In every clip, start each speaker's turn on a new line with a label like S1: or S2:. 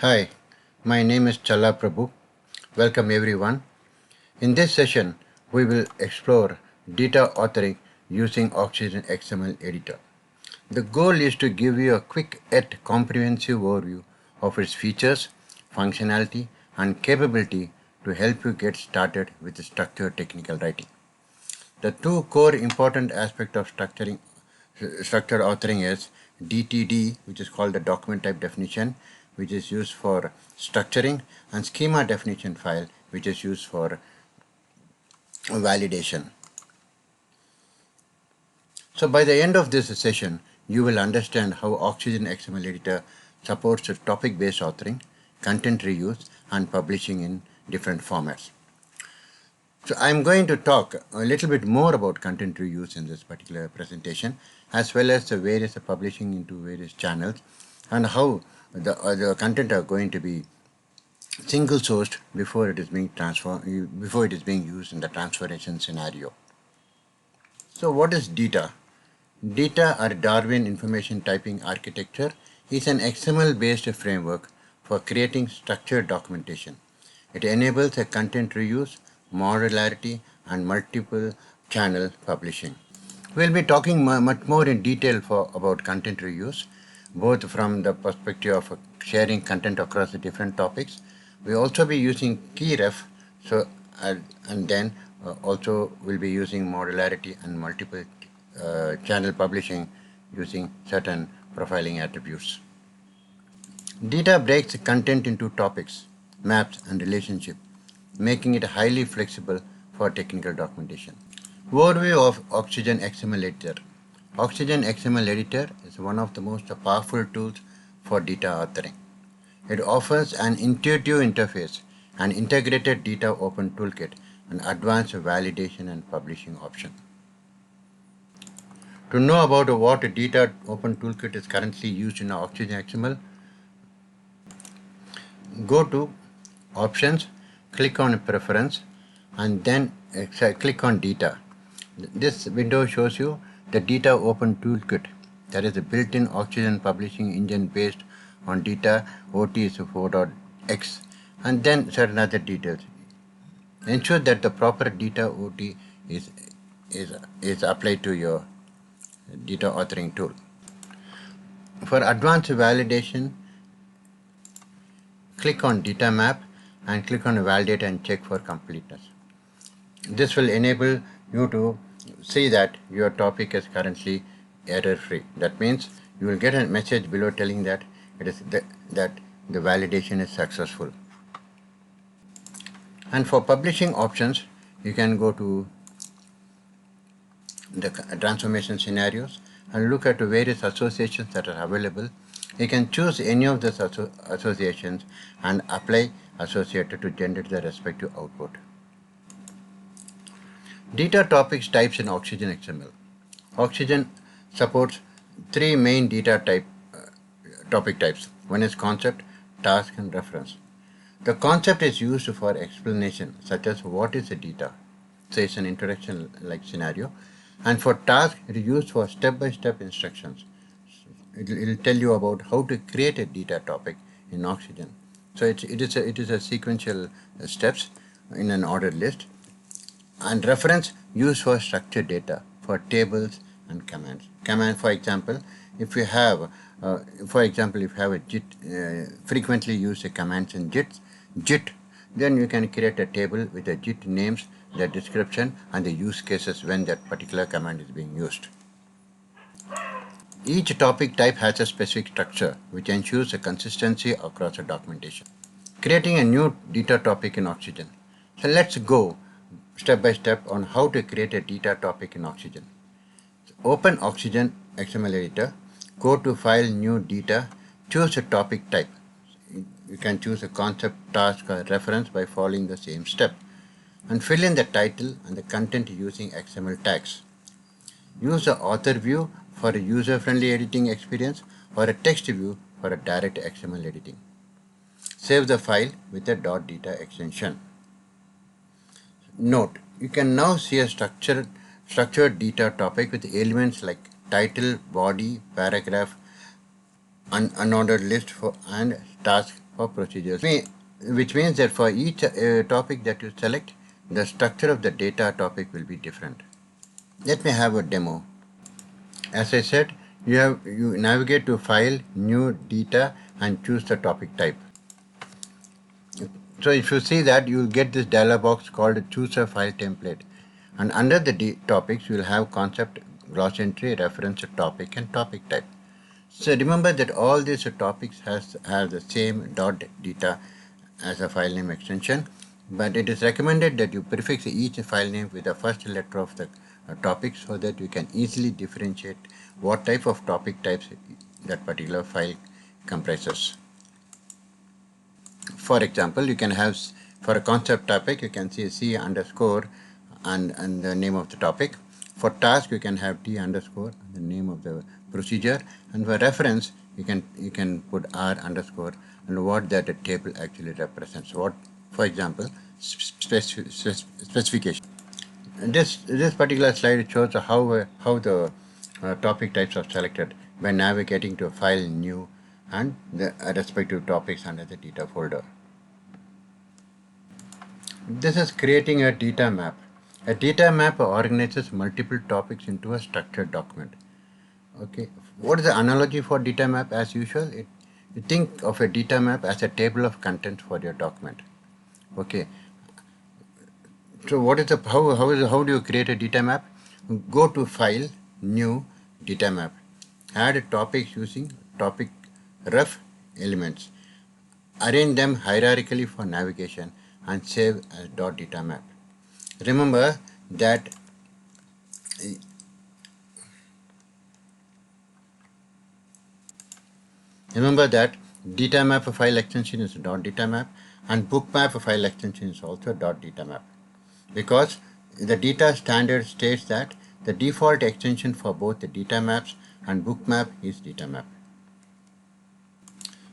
S1: Hi, my name is Challa Prabhu. Welcome everyone. In this session, we will explore data authoring using OxygenXML editor. The goal is to give you a quick yet comprehensive overview of its features, functionality, and capability to help you get started with structured technical writing. The two core important aspects of structured authoring is DTD, which is called the document type definition, which is used for structuring, and schema definition file, which is used for validation. So by the end of this session, you will understand how Oxygen XML editor supports topic-based authoring, content reuse, and publishing in different formats. So I'm going to talk a little bit more about content reuse in this particular presentation, as well as the various publishing into various channels, and how the content are going to be single sourced before it is being used in the transformation scenario. So what is Dita? Dita, or Darwin Information Typing Architecture, is an XML-based framework for creating structured documentation. It enables a content reuse, modularity, and multiple channel publishing. We'll be talking much more in detail about content reuse, both from the perspective of sharing content across the different topics. We'll also be using keyref, and then also we'll be using modularity and multiple channel publishing using certain profiling attributes. Data breaks content into topics, maps, and relationships, making it highly flexible for technical documentation. Overview of OxygenXML editor. OxygenXML editor is one of the most powerful tools for data authoring. It offers an intuitive interface, an integrated data open toolkit, and advanced validation and publishing option. To know about what a data open toolkit is currently used in OxygenXML, go to Options, click on Preference, and then click on Data. This window shows you the Data Open Toolkit, that is a built-in Oxygen publishing engine based on Dita OT is 4.x, and then certain other details. Ensure that the proper Dita OT is applied to your data authoring tool. For advanced validation, click on Data Map and click on Validate and check for completeness. This will enable you to see that your topic is currently error-free. That means you will get a message below telling that that the validation is successful. And for publishing options, you can go to the transformation scenarios and look at the various associations that are available. You can choose any of those associations and apply associated to generate the respective output. Data topics types in OxygenXML. Oxygen supports three main topic types. One is concept, task, and reference. The concept is used for explanation, such as what is a data. So it's an introduction like scenario. And for task, it is used for step-by-step instructions. It will tell you about how to create a data topic in Oxygen. So it is a sequential steps in an ordered list. And reference used for structured data, for tables and commands. For example, if you have a JIT, frequently used commands in JIT, then you can create a table with the JIT names, the description, and the use cases when that particular command is being used. Each topic type has a specific structure which ensures a consistency across the documentation. Creating a new data topic in Oxygen. So let's go step by step on how to create a data topic in Oxygen. Open Oxygen XML editor, go to File, New Data, choose a topic type. You can choose a concept, task, or reference by following the same step, and fill in the title and the content using XML tags. Use the author view for a user-friendly editing experience or a text view for a direct XML editing. Save the file with a .data extension. Note, you can now see a structured data topic with elements like title, body, paragraph, unordered list and task for procedures, which means that for each topic that you select, the structure of the data topic will be different. Let me have a demo. As I said, you navigate to File, New, Data, and choose the topic type. So if you see that, you will get this dialog box called Choose a File Template. And under the topics, you will have concept, gloss entry, reference, topic, and topic type. So remember that all these topics have the same .data as a file name extension, but it is recommended that you prefix each file name with the first letter of the topic so that you can easily differentiate what type of topic types that particular file comprises. For example, you can have, for a concept topic, you can see C underscore and the name of the topic. For task, you can have T underscore, the name of the procedure, and for reference, you can put R underscore and what that table actually represents. What, for example, specification. This particular slide shows how the topic types are selected by navigating to File, New, and the respective topics under the data folder. This is creating a data map. A data map organizes multiple topics into a structured document. Okay, what is the analogy for data map? As usual, you think of a data map as a table of contents for your document. Okay, so what is the how do you create a data map? Go to File, New, Data Map. Add topics using topic ref elements. Arrange them hierarchically for navigation and save as .data map. Remember that data map file extension is .data map and bookmap file extension is also .data map, because the data standard states that the default extension for both the data maps and bookmap is data map.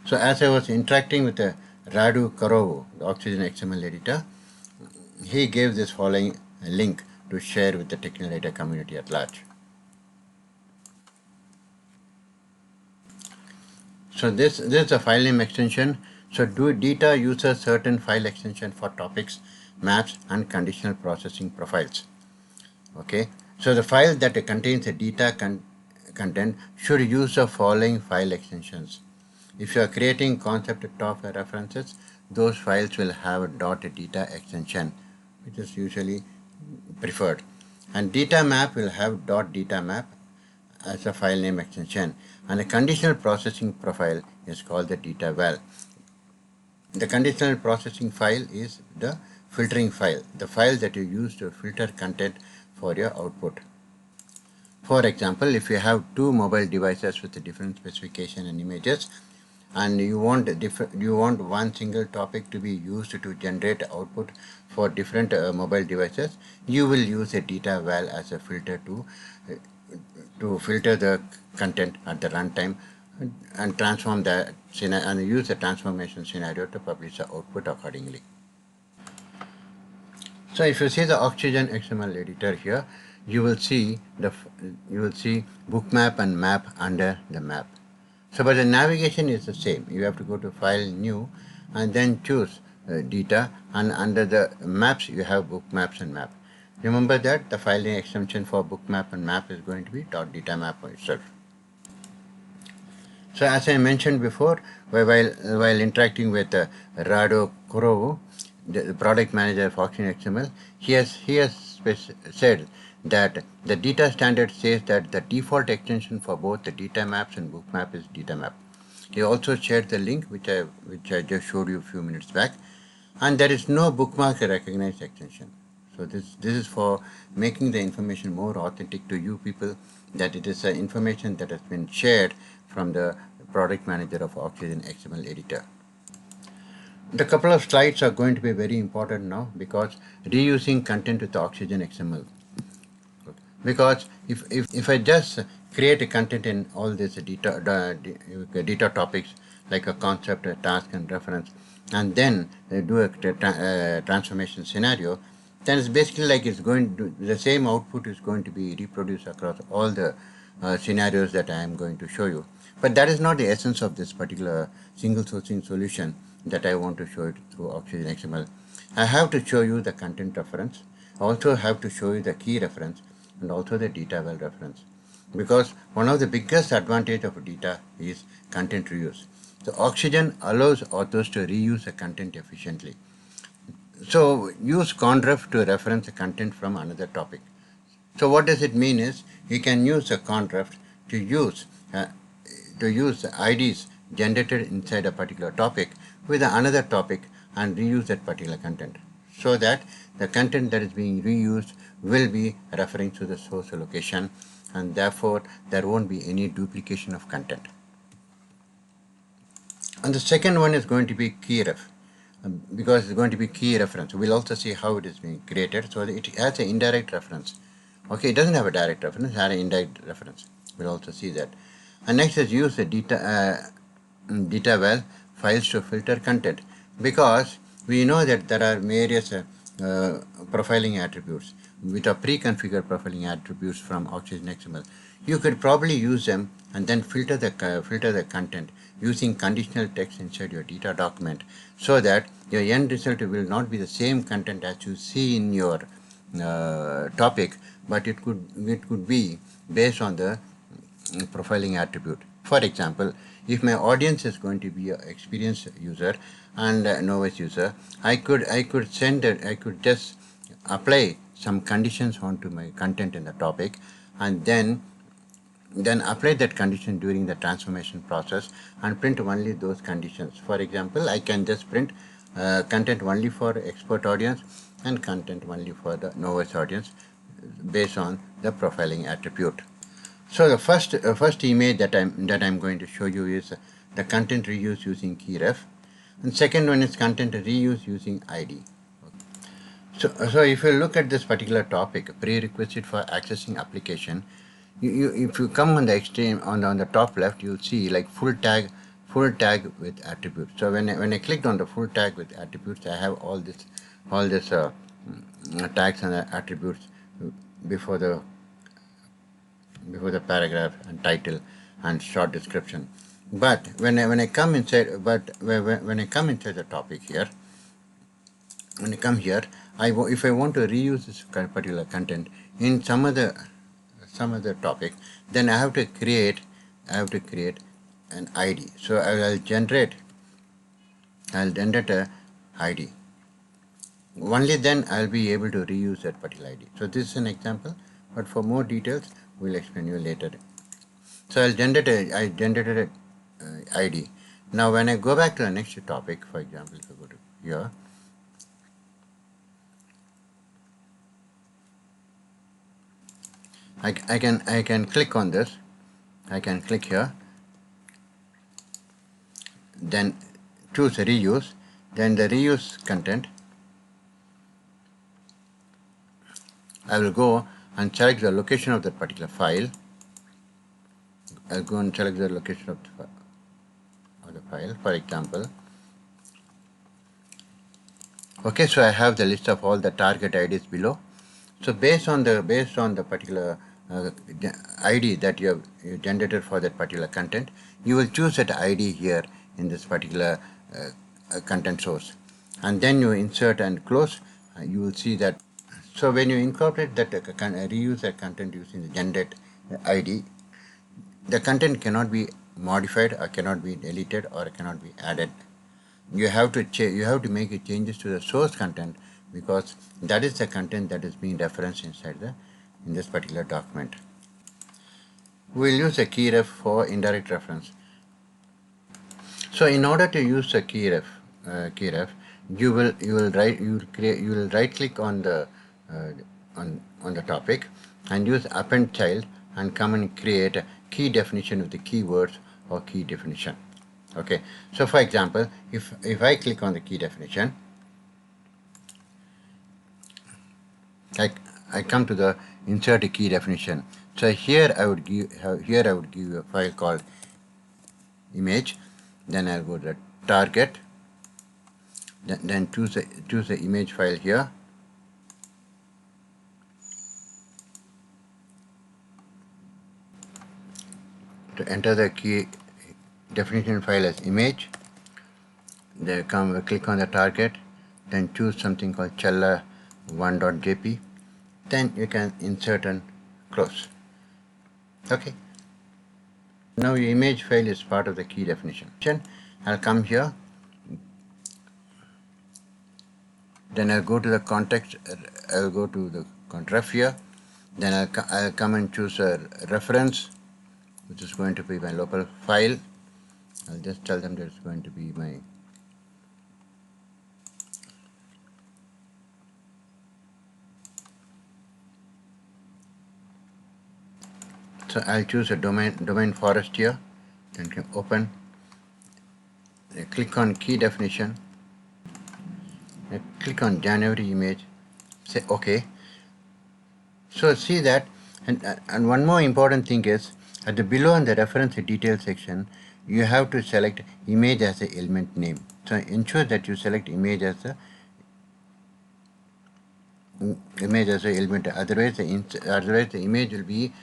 S1: So as I was interacting with Radu Karovu, the OxygenXML editor, he gave this following link to share with the technical data community at large. So this is a file name extension. So Dita uses certain file extension for topics, maps, and conditional processing profiles. Okay, so the file that contains the data content should use the following file extensions. If you are creating concept top references, those files will have a .data extension, which is usually preferred. And data map will have .data map as a file name extension, and a conditional processing profile is called the data val. The conditional processing file is the filtering file, the file that you use to filter content for your output. For example, if you have two mobile devices with a different specification and images, and you want one single topic to be used to generate output for different mobile devices, you will use a data val as a filter to filter the content at the runtime and transform that and use the transformation scenario to publish the output accordingly. So if you see the OxygenXML editor here, you will see bookmap and map under the map. So but the navigation is the same. You have to go to File, New, and then choose Data, and under the maps you have bookmaps and map. Remember that the file name extension for bookmap and map is going to be .data map itself. So as I mentioned before, while interacting with Rado Kurovu, the product manager of OxygenXML, he has said that the data standard says that the default extension for both the data maps and bookmap is data map. He also shared the link which I just showed you a few minutes back, and there is no bookmark recognized extension. So this is for making the information more authentic to you people, that it is information that has been shared from the product manager of OxygenXML editor. The couple of slides are going to be very important now, because reusing content with OxygenXML. Because if I just create a content in all these data topics like a concept, a task, and reference, and then do a transformation scenario, then it's basically like the same output is going to be reproduced across all the scenarios that I am going to show you. But that is not the essence of this particular single sourcing solution. that I want to show it through OxygenXML. I have to show you the content reference, also have to show you the key reference and also the Dita well reference. Because one of the biggest advantage of Dita is content reuse. So Oxygen allows authors to reuse the content efficiently. So use conref to reference the content from another topic. So what does it mean is you can use a conref to use IDs generated inside a particular topic with another topic and reuse that particular content, so that the content that is being reused will be referring to the source location, and therefore there won't be any duplication of content. And the second one is going to be key ref, because it's going to be key reference. We'll also see how it is being created. So it has an indirect reference. Okay, it doesn't have a direct reference, it has an indirect reference. We'll also see that. And next is use the Dita well files to filter content, because we know that there are various profiling attributes which are pre-configured profiling attributes from OxygenXML. You could probably use them and then filter the content using conditional text inside your Dita document, so that your end result will not be the same content as you see in your topic, but it could be based on the profiling attribute. For example, if my audience is going to be an experienced user and a novice user, I could just apply some conditions onto my content in the topic, and then apply that condition during the transformation process and print only those conditions. For example, I can just print content only for expert audience and content only for the novice audience based on the profiling attribute. So the first image that I'm going to show you is the content reuse using key ref, and second one is content reuse using ID. So if you look at this particular topic, prerequisite for accessing application, if you come on the extreme on the top left, you'll see like full tag with attributes. So when I clicked on the full tag with attributes, I have all this tags and attributes before the paragraph and title and short description. But when I come inside the topic here, when I come here, if I want to reuse this particular content in some other topic, then I have to create an ID. So I'll generate a ID. Only then I'll be able to reuse that particular ID. So this is an example, but for more details, we'll explain you later. So I generated a ID. Now when I go back to the next topic, for example, if I go to here, I can click on this. I can click here, then choose reuse, then the reuse content. I will go and select the location of that particular file. I'll go and select the location of the file, for example. Okay, so I have the list of all the target IDs below. So based on the particular ID that you have generated for that particular content, you will choose that ID here in this particular content source, and then you insert and close. You will see that. So when you incorporate that reuse that content using the generate ID, the content cannot be modified or cannot be deleted or cannot be added. You have to make changes to the source content, because that is the content that is being referenced inside in this particular document. We'll use a key ref for indirect reference. So in order to use a key ref, you will right click on the topic and use append child and come and create a key definition with the keywords or key definition. Okay, so for example, if I click on the key definition, I come to the insert a key definition. So here I would give a file called image. Then I'll go to the target. Then choose the image file here. To enter the key definition file as image. click on the target, then choose something called chella1.jp, then you can insert and close. Okay. Now your image file is part of the key definition. I'll come here, then I'll go to the context, I'll go to the ref here, then I'll come and choose a reference, which is going to be my local file. I'll just tell them that it's going to be my so I'll choose a domain forest here, then can open, click on key definition, click on January image, say OK. So see that, and one more important thing is at the below in the reference detail section, you have to select image as the element name. So ensure that you select image as the element. Otherwise the image will be,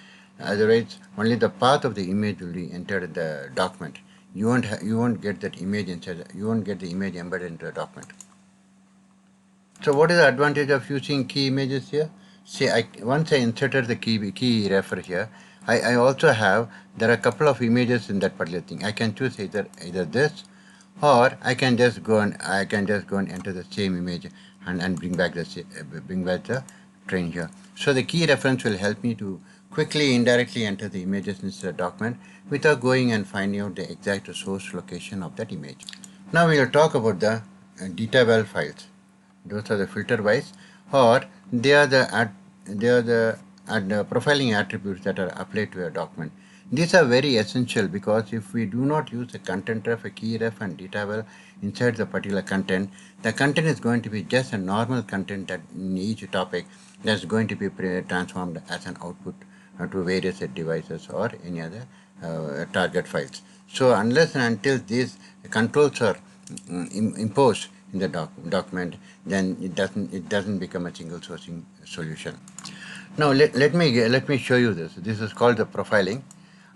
S1: otherwise only the path of the image will be entered in the document. You won't get that image inside. You won't get the image embedded into the document. So what is the advantage of using key images here? See, once I inserted the key refer here, I also have, there are a couple of images in that particular thing. I can choose either this, or I can just go and enter the same image and bring back the train here. So the key reference will help me to quickly indirectly enter the images into the document without going and finding out the exact source location of that image. Now we will talk about the Dita well files. Those are the filter wise, or they are the profiling attributes that are applied to a document. These are very essential because if we do not use the content ref, a key ref and data well inside the particular content, the content is going to be just a normal content that in each topic that's going to be transformed as an output to various devices or any other target files. So unless and until these controls are imposed in the document, then it doesn't become a single sourcing solution. Now let me show you this. This is called the profiling,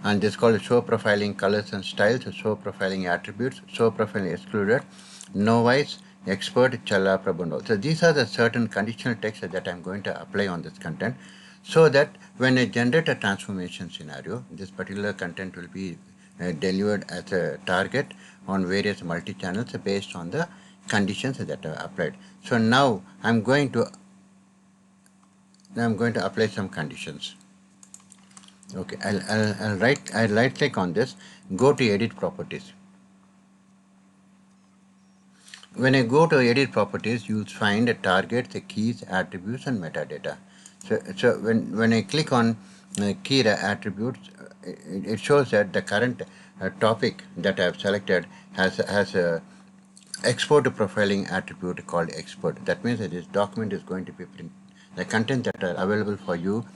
S1: and this is called show profiling colors and styles, show profiling attributes, show profiling excluded, novice, expert, challa, prabandal. So these are the certain conditional text that I'm going to apply on this content, so that when I generate a transformation scenario, this particular content will be delivered as a target on various multi-channels based on the conditions that are applied. So now I'm going to apply some conditions. Okay, I'll right click on this, go to edit properties. When I go to edit properties, you'll find the targets, the keys, attributes and metadata. So when I click on key attributes, it shows that the current topic that I have selected has a export profiling attribute called export. That means that this document is going to be printed. The content that are available for you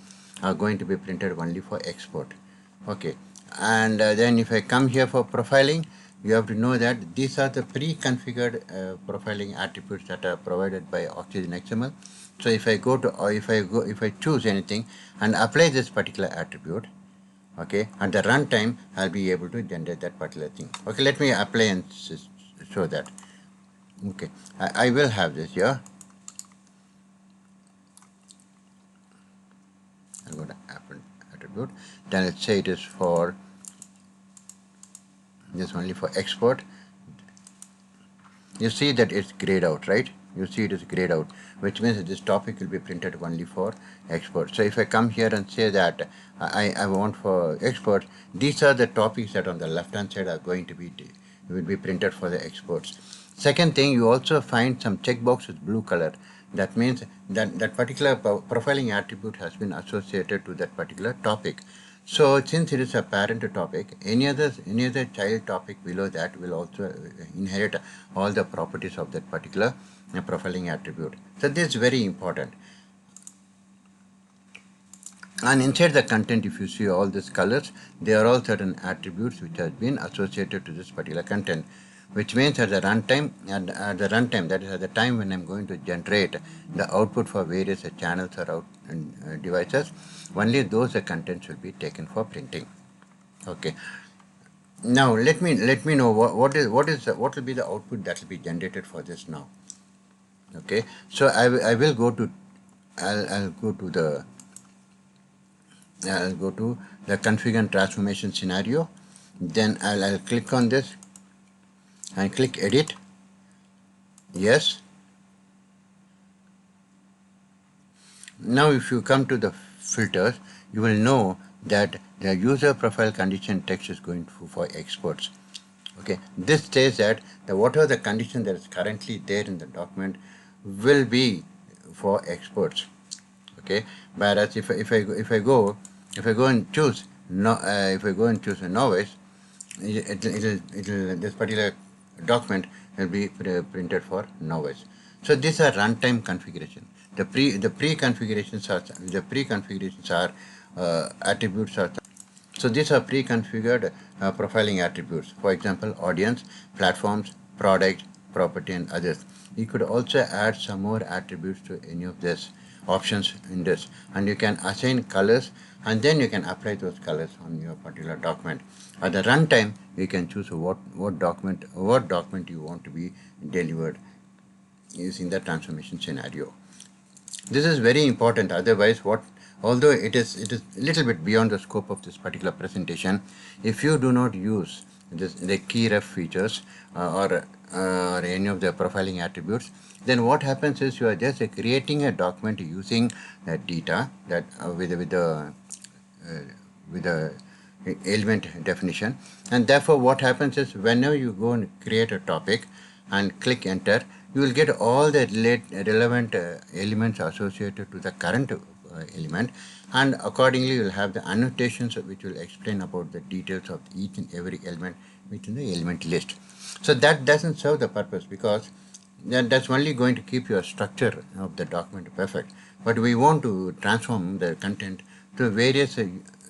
S1: are going to be printed only for export. Okay, and then if I come here for profiling, you have to know that these are the pre-configured profiling attributes that are provided by OxygenXML. So if I go to, or if I choose anything and apply this particular attribute, okay, at the runtime I'll be able to generate that particular thing. Okay, let me apply and show that. Okay, I will have this here. I'm going to attribute. Then let's say it is for this only for export. You see that it's grayed out, right? You see it is grayed out, which means that this topic will be printed only for export. So if I come here and say that I want for export, these are the topics that on the left hand side are going to be will be printed for the exports. Second thing, you also find some checkbox with blue color. That means that that particular profiling attribute has been associated to that particular topic. So since it is a parent topic, any other child topic below that will also inherit all the properties of that particular profiling attribute. So this is very important. And inside the content, if you see all these colors, they are all certain attributes which have been associated to this particular content, which means at the runtime, that is at the time when I'm going to generate the output for various channels or devices, only those contents will be taken for printing. Okay. Now let me know what will be the output that will be generated for this now. Okay, so I will go to I'll go to the configure and transformation scenario. Then I'll click on this and click edit. Yes. Now if you come to the filters, you will know that the user profile condition text is going for exports. Okay, this says that whatever the condition that is currently there in the document will be for exports. Okay, whereas if I go and choose no if I go and choose a novice, this particular document will be printed for novice. So these are runtime configuration. The pre configurations are attributes are. So these are pre-configured profiling attributes. For example, audience, platforms, product, property, and others. You could also add some more attributes to any of these options in this, and you can assign colors, and then you can apply those colors on your particular document. At the runtime, you can choose what document you want to be delivered using the transformation scenario. This is very important. Otherwise, although it is a little bit beyond the scope of this particular presentation, if you do not use the key ref features or any of the profiling attributes, then what happens is you are just creating a document using Dita that with the element definition, and therefore what happens is whenever you go and create a topic and click enter, you will get all the relevant elements associated to the current element, and accordingly you will have the annotations which will explain about the details of each and every element within the element list. So that doesn't serve the purpose, because that's only going to keep your structure of the document perfect. But we want to transform the content to various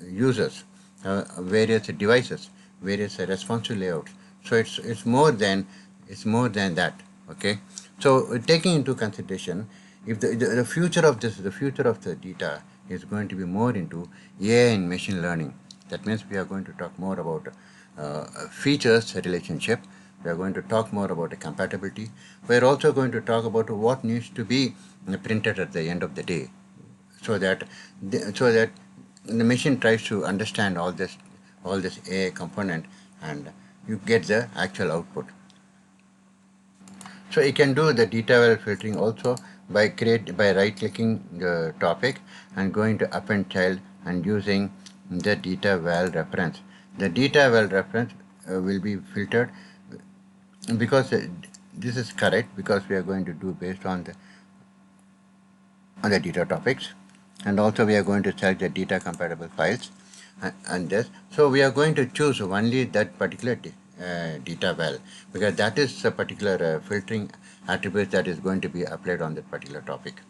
S1: users, various devices, various responsive layouts. So it's more than that. Okay. So taking into consideration, if the future of the data is going to be more into AI and machine learning, that means we are going to talk more about features relationship. We are going to talk more about the compatibility. We are also going to talk about what needs to be printed at the end of the day, so that the machine tries to understand all this AI component, and you get the actual output. So you can do the data well filtering also by right clicking the topic and going to append child and using the data val reference. The data val reference will be filtered because this is correct, because we are going to do based on the data topics, and also we are going to select the data compatible files and this. So we are going to choose only that particular data val, because that is a particular filtering attribute that is going to be applied on that particular topic.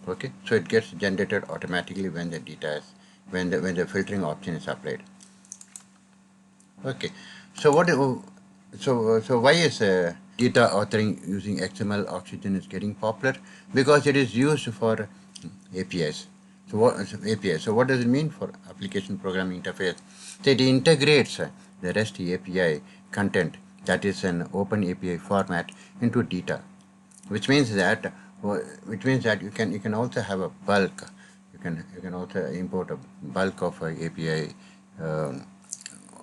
S1: Okay, so it gets generated automatically when the data is when the filtering option is applied. Okay, so why is data authoring using XML Oxygen is getting popular? Because it is used for APIs. So what does it mean for application programming interface? So it integrates the REST API content that is an open API format into data, which means that you can also have a bulk. You can also import a bulk of API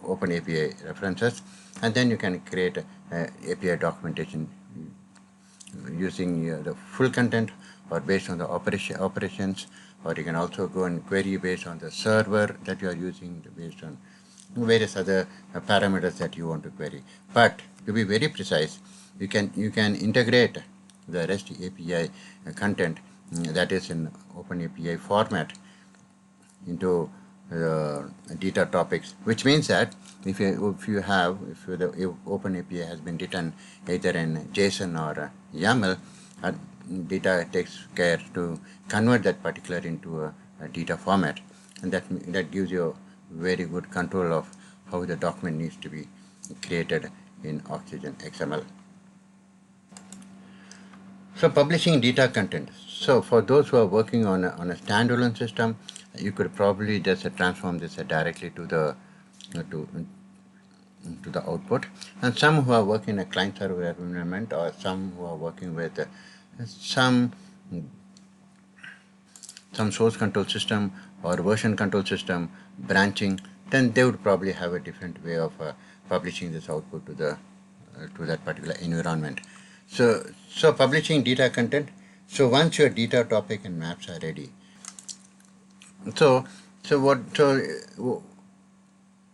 S1: open API references, and then you can create API documentation using the full content or based on the operations, or you can also go and query based on the server that you are using, based on various other parameters that you want to query. But to be very precise, you can integrate the REST API content that is in open API format into data topics, which means that if the open API has been written either in JSON or YAML, data takes care to convert that particular into a data format, and that gives you very good control of how the document needs to be created in OxygenXML. So publishing data content. So for those who are working on a standalone system, you could probably just transform this directly to to the output, and some who are working in a client-server environment, or some who are working with some source control system or version control system branching, then they would probably have a different way of publishing this output to that particular environment. So publishing data content. So once your data topic and maps are ready, so so what so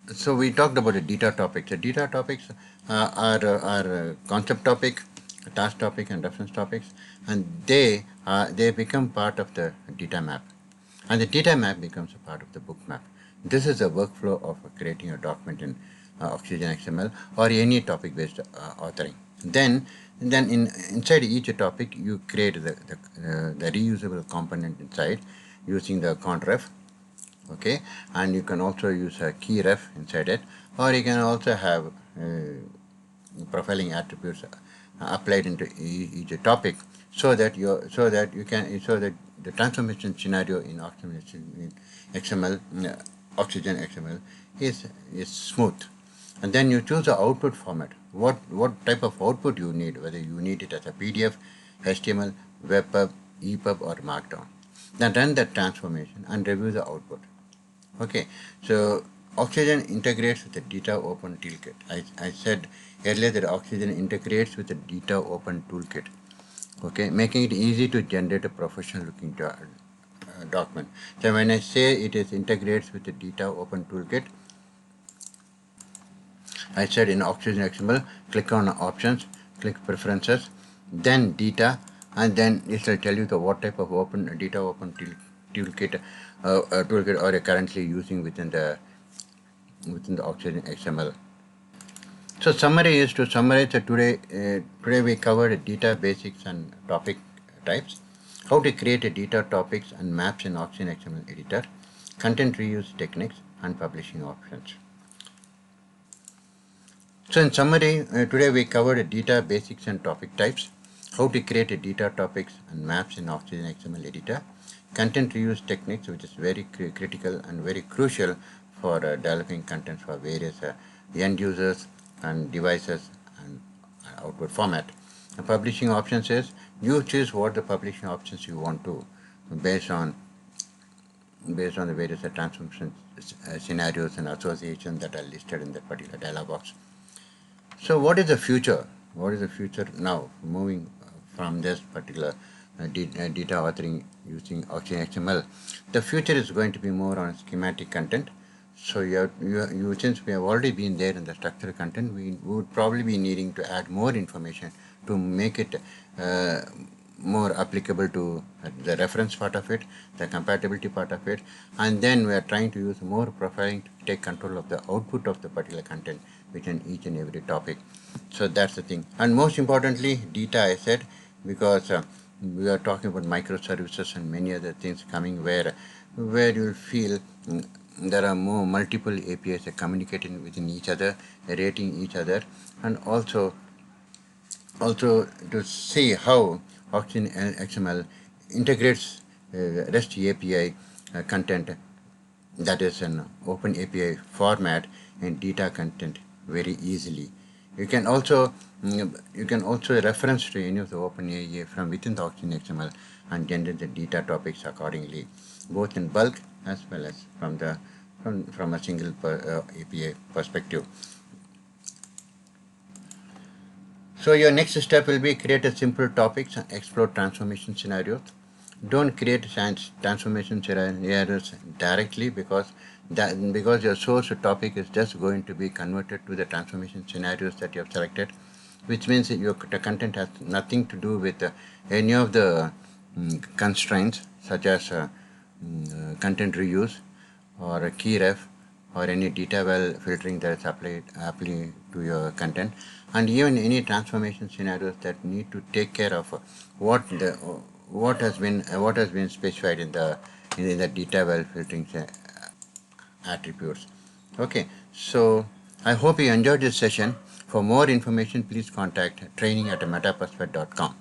S1: so we talked about the data topics. The data topics are concept topic, task topic, and reference topics, and they become part of the data map, and the data map becomes a part of the book map. This is the workflow of creating a document in OxygenXML or any topic-based authoring. Then inside each topic, you create the reusable component inside using the conref. Okay, and you can also use a key ref inside it, or you can also have profiling attributes applied into each topic, so that the transformation scenario in Oxygen XML is smooth. And then you choose the output format. What type of output you need, whether you need it as a PDF, HTML, WebPub, EPUB, or Markdown. Then run that transformation and review the output. Okay, so Oxygen integrates with the Dita Open Toolkit. I said earlier that Oxygen integrates with the Dita Open Toolkit, okay, making it easy to generate a professional looking document. So when I say it is integrates with the Dita Open Toolkit, I said in Oxygen XML, click on options, click preferences, then Dita, and then it will tell you the what type of Dita Open Toolkit toolkit are you currently using within the Oxygen XML. So summary is, to summarize today we covered data basics and topic types, how to create a data topics and maps in Oxygen XML editor, content reuse techniques, and publishing options. So in summary, today we covered data basics and topic types, how to create a data topics and maps in Oxygen XML editor, content reuse techniques, which is very critical and very crucial for developing content for various end users and devices and output format. The publishing options is, you choose what the publishing options you want to based on the various transformation scenarios and associations that are listed in that particular dialog box. So what is the future? What is the future now, moving from this particular data authoring using OxygenXML? The future is going to be more on schematic content. So since we have already been there in the structured content, we would probably be needing to add more information to make it more applicable to the reference part of it, the compatibility part of it, and then we are trying to use more profiling to take control of the output of the particular content within each and every topic. So that's the thing. And most importantly, Dita, I said, because we are talking about microservices and many other things coming where you'll feel there are more multiple APIs communicating within each other, rating each other, and also to see how OxygenXML integrates REST API content that is an open API format in data content very easily. You can also reference to any of the open API from within the OxygenXML and generate the data topics accordingly, both in bulk as well as from a single API perspective. So your next step will be create a simple topics and explore transformation scenarios. Don't create transformation scenarios directly, because your source topic is just going to be converted to the transformation scenarios that you have selected, which means that the content has nothing to do with any of the constraints such as content reuse or a key ref or any data well filtering that is applied to your content, and even any transformation scenarios that need to take care of what has been specified in the data well filtering attributes. Okay, so I hope you enjoyed this session. For more information, please contact training@metaperspect.com.